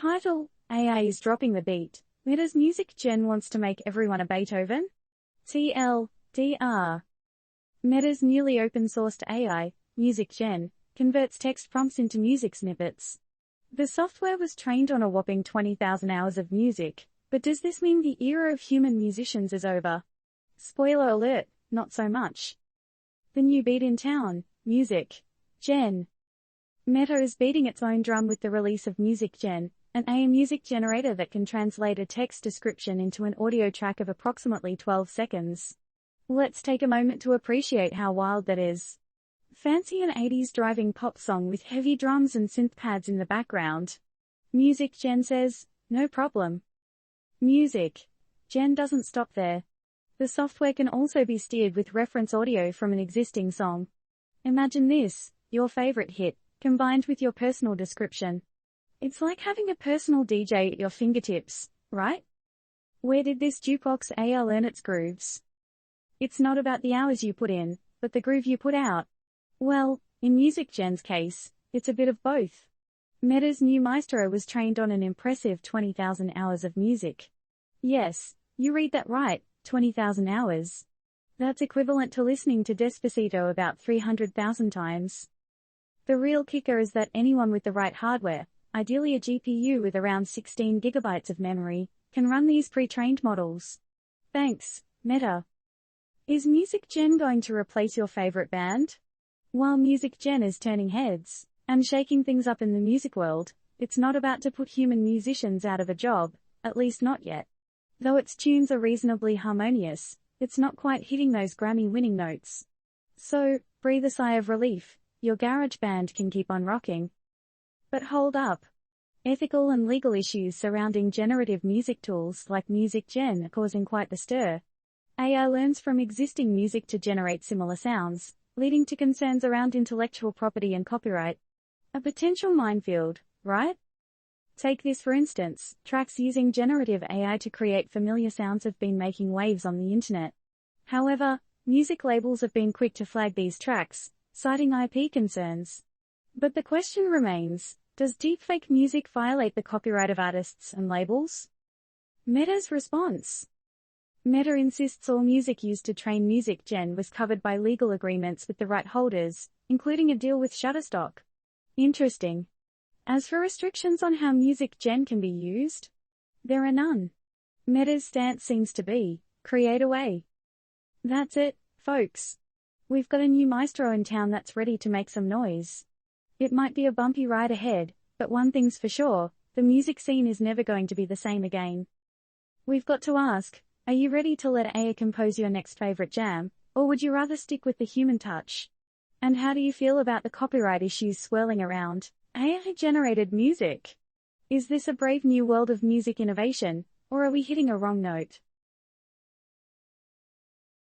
Title: AI is dropping the beat. Meta's MusicGen wants to make everyone a Beethoven? TLDR. Meta's newly open-sourced AI, MusicGen, converts text prompts into music snippets. The software was trained on a whopping 20,000 hours of music, but does this mean the era of human musicians is over? Spoiler alert, not so much. The new beat in town, MusicGen. Meta is beating its own drum with the release of MusicGen, an AI music generator that can translate a text description into an audio track of approximately 12 seconds. Let's take a moment to appreciate how wild that is. Fancy an 80s driving pop song with heavy drums and synth pads in the background. MusicGen says, no problem. MusicGen doesn't stop there. The software can also be steered with reference audio from an existing song. Imagine this, your favorite hit, combined with your personal description. It's like having a personal DJ at your fingertips, right? Where did this jukebox AI learn its grooves? It's not about the hours you put in, but the groove you put out. Well, in MusicGen's case, it's a bit of both. Meta's new Maestro was trained on an impressive 20,000 hours of music. Yes, you read that right, 20,000 hours. That's equivalent to listening to Despacito about 300,000 times. The real kicker is that anyone with the right hardware, ideally a GPU with around 16 gigabytes of memory, can run these pre-trained models. Thanks, Meta. Is MusicGen going to replace your favorite band? While MusicGen is turning heads and shaking things up in the music world, it's not about to put human musicians out of a job, at least not yet. Though its tunes are reasonably harmonious, it's not quite hitting those Grammy-winning notes. So, breathe a sigh of relief, your garage band can keep on rocking. But hold up. Ethical and legal issues surrounding generative music tools like MusicGen are causing quite the stir. AI learns from existing music to generate similar sounds, leading to concerns around intellectual property and copyright. A potential minefield, right? Take this for instance, tracks using generative AI to create familiar sounds have been making waves on the internet. However, music labels have been quick to flag these tracks, citing IP concerns. But the question remains, does deepfake music violate the copyright of artists and labels? Meta's response. Meta insists all music used to train MusicGen was covered by legal agreements with the right holders, including a deal with Shutterstock. Interesting. As for restrictions on how MusicGen can be used, there are none. Meta's stance seems to be, create away. That's it, folks. We've got a new Maestro in town that's ready to make some noise. It might be a bumpy ride ahead, but one thing's for sure, the music scene is never going to be the same again. We've got to ask, are you ready to let AI compose your next favorite jam, or would you rather stick with the human touch? And how do you feel about the copyright issues swirling around AI-generated music? Is this a brave new world of music innovation, or are we hitting a wrong note?